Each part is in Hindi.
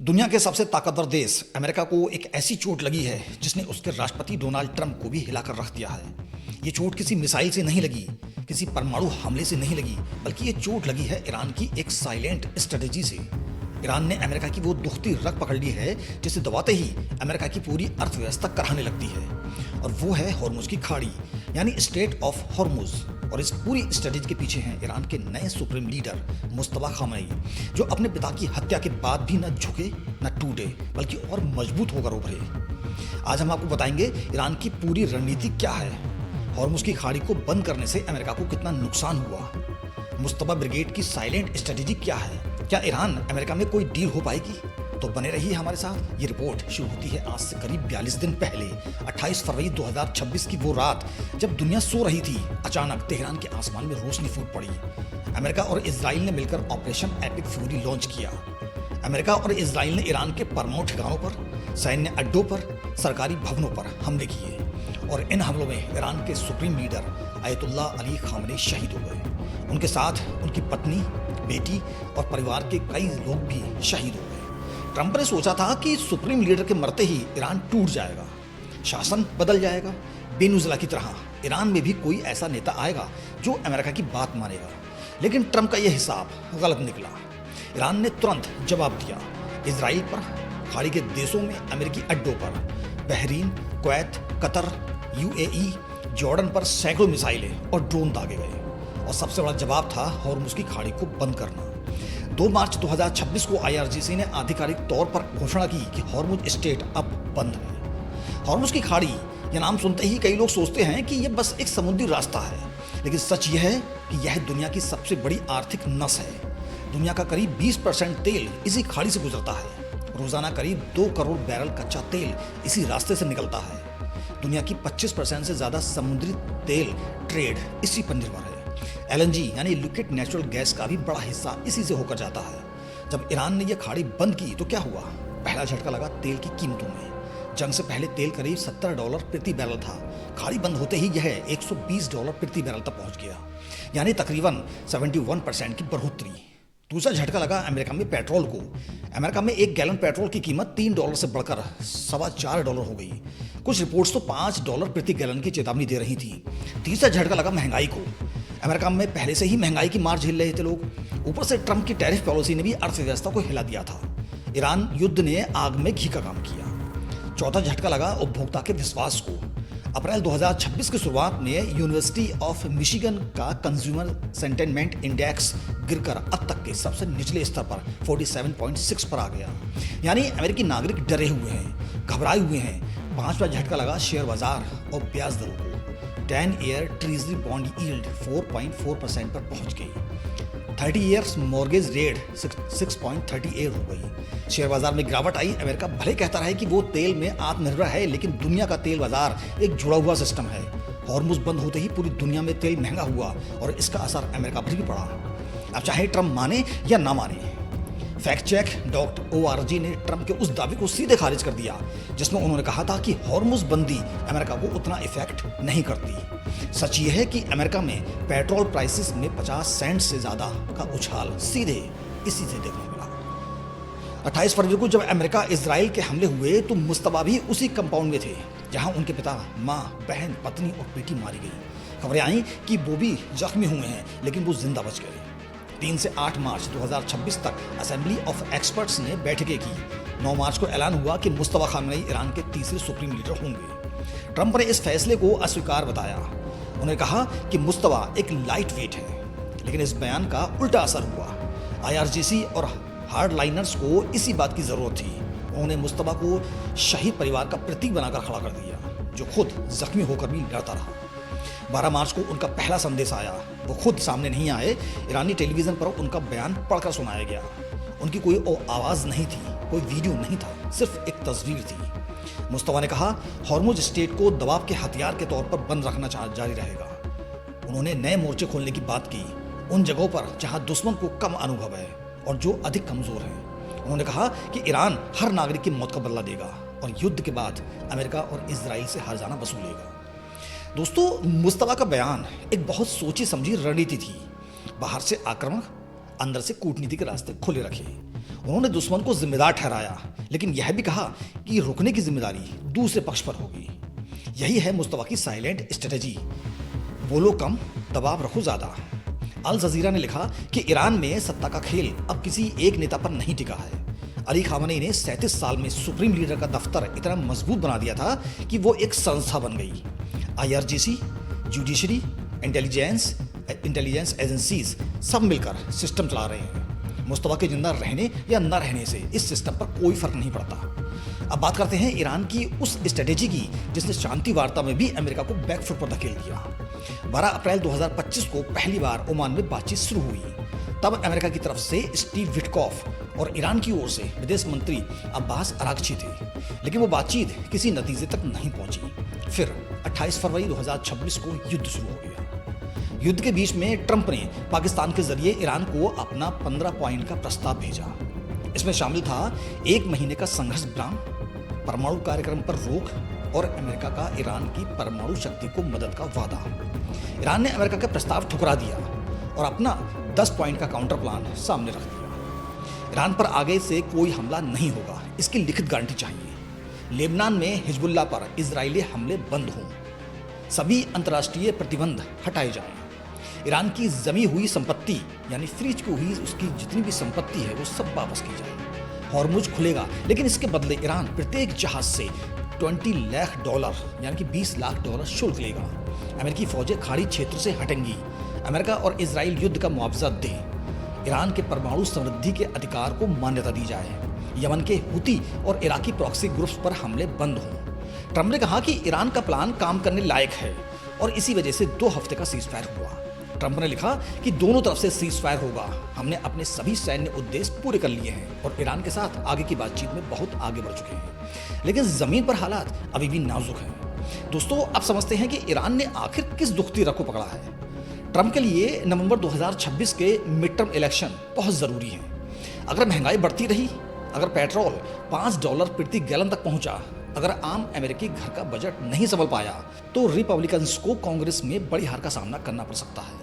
दुनिया के सबसे ताकतवर देश अमेरिका को एक ऐसी चोट लगी है जिसने उसके राष्ट्रपति डोनाल्ड ट्रंप को भी हिलाकर रख दिया है। ये चोट किसी मिसाइल से नहीं लगी, किसी परमाणु हमले से नहीं लगी, बल्कि ये चोट लगी है ईरान की एक साइलेंट स्ट्रेटेजी से। ईरान ने अमेरिका की वो दुखती रग पकड़ ली है जिसे दबाते ही अमेरिका की पूरी अर्थव्यवस्था कराहने लगती है, और वो है हॉर्मुज की खाड़ी यानी स्ट्रेट ऑफ हॉर्मुज। और इस पूरी स्ट्रेटेजी के पीछे हैं ईरान के नए सुप्रीम लीडर मुस्तफा खामेनी, जो अपने पिता की हत्या के बाद भी न झुके न टूटे बल्कि और मजबूत होकर उभरे। आज हम आपको बताएंगे ईरान की पूरी रणनीति क्या है, हॉर्मुज की खाड़ी को बंद करने से अमेरिका को कितना नुकसान हुआ, मुस्तफा ब्रिगेड की साइलेंट स्ट्रेटेजी क्या है, क्या ईरान अमेरिका में कोई डील हो पाएगी। तो बने रहिए हमारे साथ। ये रिपोर्ट शुरू होती है आज से करीब 42 दिन पहले 28 फरवरी 2026 की वो रात जब दुनिया सो रही थी। अचानक तेहरान के आसमान में रोशनी फूट पड़ी। अमेरिका और इजराइल ने मिलकर ऑपरेशन एपिक फ्यूरी लॉन्च किया। अमेरिका और इजराइल ने ईरान के परमाणु ठिकानों पर, सैन्य अड्डों पर, सरकारी भवनों पर हमले किए, और इन हमलों में ईरान के supreme leader Ayatollah Ali Khamenei शहीद हो गए। उनके साथ उनकी पत्नी, बेटी और परिवार के कई लोग भी शहीद हो गए। ट्रंप ने सोचा था कि सुप्रीम लीडर के मरते ही ईरान टूट जाएगा, शासन बदल जाएगा, बेनुजला की तरह ईरान में भी कोई ऐसा नेता आएगा जो अमेरिका की बात मानेगा। लेकिन ट्रंप का यह हिसाब गलत निकला। ईरान ने तुरंत जवाब दिया। इजराइल पर, खाड़ी के देशों में अमेरिकी अड्डों पर, Bahrain, Kuwait, Qatar, UAE, Jordan पर सैकड़ों मिसाइलें और ड्रोन दागे गए, और सबसे बड़ा जवाब था हॉर्मुज की खाड़ी को बंद करना। 2 मार्च 2026 को आईआरजीसी ने आधिकारिक तौर पर घोषणा की कि हॉर्मुज स्ट्रेट अब बंद है। हॉर्मुज की खाड़ी, यह नाम सुनते ही कई लोग सोचते हैं कि यह बस एक समुद्री रास्ता है, लेकिन सच यह है कि यह दुनिया की सबसे बड़ी आर्थिक नस है। दुनिया का करीब 20% तेल इसी खाड़ी से गुजरता है। रोजाना करीब 2 करोड़ बैरल कच्चा तेल इसी रास्ते से निकलता है। दुनिया की 25% से ज्यादा समुद्री तेल ट्रेड इसी पर निर्भर है। एलएनजी यानी लिक्विड नेचुरल गैस का भी बड़ा हिस्सा इसी से होकर जाता है। जब ईरान ने यह खाड़ी बंद की तो क्या हुआ? पहला झटका लगा तेल की कीमतों में। जंग से पहले तेल करीब $70 प्रति बैरल था। खाड़ी बंद होते ही यह $120 प्रति बैरल तक पहुंच गया, यानी तकरीबन 71% की बढ़ोतरी। दूसरा झटका लगा अमेरिका में पेट्रोल को। अमेरिका में 1 गैलन पेट्रोल की कीमत $3 से बढ़कर $4.25 हो गई। कुछ रिपोर्ट्स तो $5 प्रति गैलन की चेतावनी दे रही थी। तीसरा झटका लगा महंगाई को। अमेरिका में पहले से ही महंगाई की मार झेल रहे थे लोग, ऊपर से ट्रंप की टैरिफ पॉलिसी ने भी अर्थव्यवस्था को हिला दिया था। ईरान युद्ध ने आग में घी का काम किया। चौथा झटका लगा उपभोक्ता के विश्वास को। अप्रैल 2026 की शुरुआत में यूनिवर्सिटी ऑफ मिशिगन का कंज्यूमर सेंटिमेंट इंडेक्स गिरकर अब तक के सबसे निचले स्तर पर 47.6 पर आ गया, यानी अमेरिकी नागरिक डरे हुए हैं, घबराए हुए हैं। पांचवा झटका लगा शेयर बाजार और ब्याज दरों को। 10 ईयर ट्रेजरी बॉन्ड यील्ड 4.4% पर पहुंच गई। 30 ईयर्स मॉर्गेज रेट 6.38 हो गई। शेयर बाजार में गिरावट आई। अमेरिका भले कहता रहे कि वो तेल में आत्मनिर्भर है, लेकिन दुनिया का तेल बाजार एक जुड़ा हुआ सिस्टम है। हॉर्मुज बंद होते ही पूरी दुनिया में तेल महंगा हुआ, और इसका असर अमेरिका पर भी पड़ा। अब चाहे ट्रंप माने या ना माने, फैक्ट चेक .org ने ट्रंप के उस दावे को सीधे खारिज कर दिया जिसमें उन्होंने कहा था कि हॉर्मुज बंदी अमेरिका को उतना इफेक्ट नहीं करती। सच ये है कि अमेरिका में पेट्रोल प्राइसेस में 50 सेंट से ज्यादा का उछाल सीधे इसी से देखने मिला। 28 फरवरी को जब अमेरिका इजराइल के हमले हुए तो मुस्तफा भी उसी कंपाउंड में थे जहां उनके पिता, माँ, बहन, पत्नी और बेटी मारी गई। खबरें आई कि वो भी जख्मी हुए हैं, लेकिन वो जिंदा बच गए। 3 से 8 मार्च 2026 तक असेंबली ऑफ एक्सपर्ट्स ने बैठकें की। 9 मार्च को ऐलान हुआ कि मुस्तफा खामेनी ईरान के तीसरे सुप्रीम लीडर होंगे। ट्रंप ने इस फैसले को अस्वीकार बताया। उन्होंने कहा कि मुस्तफा एक लाइट वेट है, लेकिन इस बयान का उल्टा असर हुआ। आईआरजीसी और हार्डलाइनर्स को इसी बात की जरूरत थी। उन्होंने मुस्तफा को शहीद परिवार का प्रतीक बनाकर खड़ा कर दिया, जो खुद जख्मी होकर भी लड़ता रहा। 12 मार्च को उनका पहला संदेश आया। वो खुद सामने नहीं आए। ईरानी टेलीविजन पर उनका बयान पढ़कर सुनाया गया। उनकी कोई आवाज नहीं थी, कोई वीडियो नहीं था, सिर्फ एक तस्वीर थी। मुस्तफा ने कहा हॉर्मुज स्ट्रेट को दबाव के हथियार के तौर पर बंद रखना जारी रहेगा। उन्होंने नए मोर्चे खोलने की बात की, उन जगहों पर जहां दुश्मन को कम अनुभव है और जो अधिक कमजोर हैं। उन्होंने कहा कि ईरान हर नागरिक की मौत का बदला देगा और युद्ध के बाद अमेरिका और इजराइल से हर्जाना वसूलेगा। दोस्तों, मुस्तफा का बयान एक बहुत सोची समझी रणनीति थी। बाहर से आक्रामक, अंदर से कूटनीति के रास्ते खुले रखे। उन्होंने दुश्मन को जिम्मेदार ठहराया, लेकिन यह भी कहा कि रुकने की जिम्मेदारी दूसरे पक्ष पर होगी। यही है मुस्तफा की साइलेंट स्ट्रेटजी, बोलो कम, दबाव रखो ज्यादा। अल जजीरा ने लिखा कि ईरान में सत्ता का खेल अब किसी एक नेता पर नहीं टिका है। अली खामनेई ने 37 साल में सुप्रीम लीडर का दफ्तर इतना मजबूत बना दिया था कि वो एक संस्था बन गई। IRGC, जुडिशरी, इंटेलिजेंस एजेंसीज सब मिलकर सिस्टम चला रहे हैं। मुस्तफा के जिंदा रहने या न रहने से इस सिस्टम पर कोई फर्क नहीं पड़ता। अब बात करते हैं ईरान की उस स्ट्रेटेजी की जिसने शांति वार्ता में भी अमेरिका को बैकफुट पर धकेल दिया। 12 अप्रैल 2025 को पहली बार ओमान में बातचीत शुरू हुई। तब अमेरिका की तरफ से स्टीव विटकॉफ और ईरान की ओर से विदेश मंत्री अब्बास अरागची थे, लेकिन वो बातचीत किसी नतीजे तक नहीं पहुंची। फिर 28 फरवरी 2026 को युद्ध शुरू हो गया। युद्ध के बीच में ट्रंप ने पाकिस्तान के जरिए ईरान को अपना 15 पॉइंट का प्रस्ताव भेजा। इसमें शामिल था 1 महीने का संघर्ष विराम, परमाणु कार्यक्रम पर रोक और अमेरिका का ईरान की परमाणु शक्ति को मदद का वादा। ईरान ने अमेरिका का प्रस्ताव ठुकरा दिया और अपना 10 पॉइंट का काउंटर प्लान सामने रख दिया। ईरान पर आगे से कोई हमला नहीं होगा, इसकी लिखित गारंटी चाहिए। लेबनान में हिजबुल्लाह पर इजरायली हमले बंद हों, सभी अंतर्राष्ट्रीय प्रतिबंध हटाए जाएं। ईरान की जमी हुई संपत्ति यानी फ्रीज की हुई उसकी जितनी भी संपत्ति है वो सब वापस की जाए। हॉर्मुज खुलेगा, लेकिन इसके बदले ईरान प्रत्येक जहाज से $20 लाख यानी कि $20 लाख शुल्क लेगा। अमेरिकी फौजें खाड़ी क्षेत्र से हटेंगी। अमेरिका और इजराइल युद्ध का मुआवजा दे। ईरान के परमाणु समृद्धि के अधिकार को मान्यता दी जाए। यमन के हुती और इराकी प्रॉक्सी ग्रुप्स पर हमले बंद हों। ट्रंप ने कहा कि ईरान का प्लान काम करने लायक है और इसी वजह से 2 हफ्ते का सीज फायर हुआ। ट्रंप ने लिखा कि दोनों तरफ से सीज फायर होगा, हमने अपने सभी सैन्य उद्देश्य पूरे कर लिए हैं और ईरान के साथ आगे की बातचीत में बहुत आगे बढ़ चुके हैं, लेकिन जमीन पर हालात अभी भी नाजुक हैं। दोस्तों, अब समझते हैं कि ईरान ने आखिर किस दुखती रग को पकड़ा है। ट्रंप के लिए नवंबर 2026 के मिड टर्म इलेक्शन बहुत जरूरी है। अगर महंगाई बढ़ती रही, अगर पेट्रोल $5 प्रति गैलन तक पहुंचा, अगर आम अमेरिकी घर का बजट नहीं संभल पाया, तो रिपब्लिकन्स को कांग्रेस में बड़ी हार का सामना करना पड़ सकता है।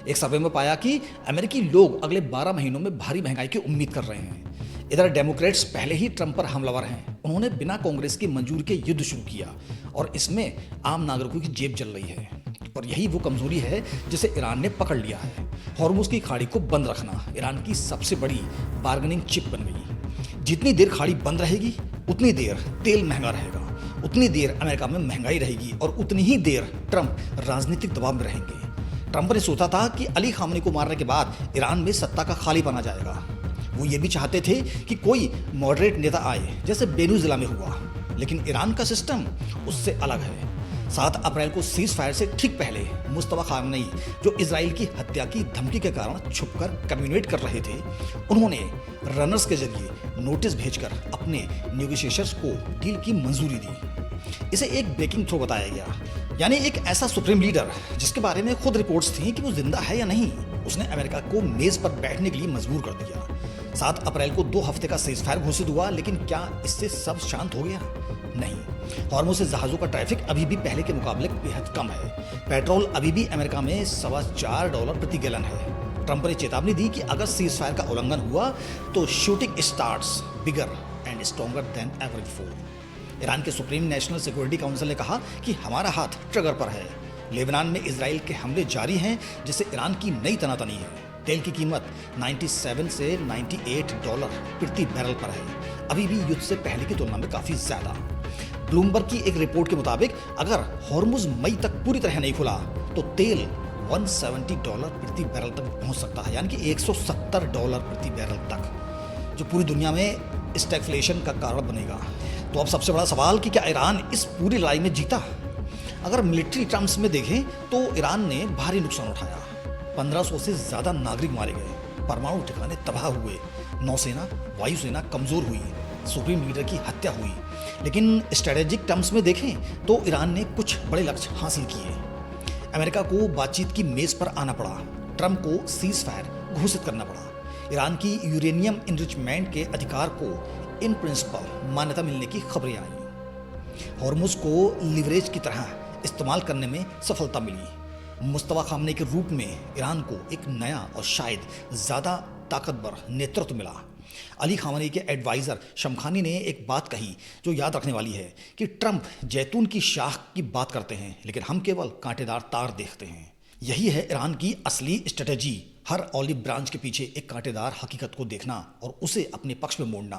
एक सर्वे में पाया कि अमेरिकी लोग अगले 12 महीनों में भारी महंगाई की उम्मीद कर रहे हैं। इधर डेमोक्रेट्स पहले ही ट्रंप पर हमलावर हैं। उन्होंने बिना कांग्रेस की मंजूरी के युद्ध शुरू किया और इसमें आम नागरिकों की जेब जल रही है और यही वो कमजोरी है जिसे ईरान ने पकड़ लिया है। हॉर्मुज की खाड़ी को बंद रखना ईरान की सबसे बड़ी बार्गेनिंग चिप बन गई। जितनी देर खाड़ी बंद रहेगी उतनी देर तेल महंगा रहेगा, उतनी देर अमेरिका में महंगाई रहेगी और उतनी ही देर ट्रंप राजनीतिक दबाव में रहेंगे। ट्रंप ने सोचा था कि अली खामनेई को मारने के बाद ईरान में सत्ता का खालीपन आ जाएगा। वो ये भी चाहते थे कि कोई मॉडरेट नेता आए, जैसे वेनेजुएला में हुआ, लेकिन ईरान का सिस्टम उससे अलग है। 7 अप्रैल को सीज फायर से ठीक पहले मुस्तफा खामनेई, जो इजराइल की हत्या की धमकी के कारण छुपकर कम्युनिकेट कर रहे थे, उन्होंने रनर्स के जरिए नोटिस भेजकर अपने नेगोशिएटर्स को डील की मंजूरी दी। इसे एक ब्रेकिंग थ्रो बताया गया, यानी एक ऐसा सुप्रीम लीडर जिसके बारे में खुद रिपोर्ट्स थी कि वो जिंदा है या नहीं, उसने अमेरिका को मेज पर बैठने के लिए मजबूर कर दिया। 7 अप्रैल को 2 हफ्ते का सीज फायर घोषित हुआ, लेकिन क्या इससे सब शांत हो गया? नहीं। हॉर्मुज से जहाजों का ट्रैफिक अभी भी पहले के मुकाबले बेहद कम है। पेट्रोल अभी भी अमेरिका में $4.25 प्रति गैलन है। ट्रंप ने चेतावनी दी कि अगर सीज फायर का उल्लंघन हुआ तो shooting starts bigger and stronger than ever before. Iran के सुप्रीम नेशनल सिक्योरिटी काउंसिल ने कहा कि हमारा हाथ ट्रिगर पर है। लेबनान में इजराइल के हमले जारी हैं, जिससे ईरान की नई तनातनी है। तेल की कीमत 97 से $98 प्रति बैरल पर है, अभी भी युद्ध से पहले की तुलना में काफी ज्यादा। ब्लूमबर्ग की एक रिपोर्ट के मुताबिक अगर हॉर्मुज मई तक पूरी तरह नहीं खुला तो तेल $170 प्रति बैरल तक पहुंच सकता है, यानी कि $170 प्रति बैरल तक, जो पूरी दुनिया में स्टैगफ्लेशन का कारण बनेगा। तो अब सबसे बड़ा सवाल कि क्या ईरान इस पूरी लड़ाई में जीता? अगर मिलिट्री टर्म्स में देखें तो ईरान ने भारी नुकसान उठाया। 1500 से ज्यादा नागरिक मारे गए, परमाणु ठिकाने तबाह हुए, नौसेना वायुसेना कमजोर हुई, सुप्रीम लीडर की हत्या हुई। लेकिन स्ट्रेटेजिक टर्म्स में देखें तो ईरान ने कुछ बड़े लक्ष्य हासिल किए। अमेरिका को बातचीत की मेज पर आना पड़ा, ट्रंप को सीज फायर घोषित करना पड़ा, ईरान की यूरेनियम इनरिचमेंट के अधिकार को इन प्रिंसिपल मान्यता मिलने की खबरें आई। हॉर्मुज को लिवरेज की तरह इस्तेमाल करने में सफलता मिली। मुस्तफा खामनेई के रूप में ईरान को एक नया और शायद ज़्यादा ताकतवर नेतृत्व मिला। अली खामेनी के एडवाइज़र शमखानी ने एक बात कही जो याद रखने वाली है कि ट्रंप जैतून की शाख की बात करते हैं लेकिन हम केवल कांटेदार तार देखते हैं। यही है ईरान की असली स्ट्रेटजी, हर ऑलिव ब्रांच के पीछे एक कांटेदार हकीकत को देखना और उसे अपने पक्ष में मोड़ना।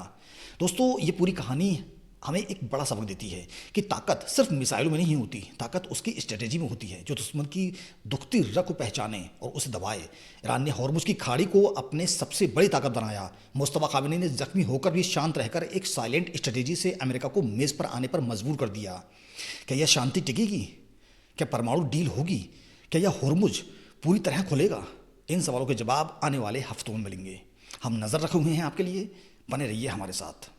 दोस्तों, ये पूरी कहानी हमें एक बड़ा सबक देती है कि ताकत सिर्फ मिसाइलों में नहीं होती, ताकत उसकी स्ट्रेटेजी में होती है जो दुश्मन की दुखती रग को पहचाने और उसे दबाए। ईरान ने हॉर्मुज की खाड़ी को अपने सबसे बड़ी ताकत बनाया। मुस्तफा खामेनी ने जख्मी होकर भी शांत रहकर एक साइलेंट स्ट्रेटेजी से अमेरिका को मेज़ पर आने पर मजबूर कर दिया। क्या यह शांति टिकेगी? क्या परमाणु डील होगी? क्या यह हॉर्मुज पूरी तरह खुलेगा? इन सवालों के जवाब आने वाले हफ्तों में मिलेंगे। हम नज़र रखे हुए हैं आपके लिए, बने रहिए हमारे साथ।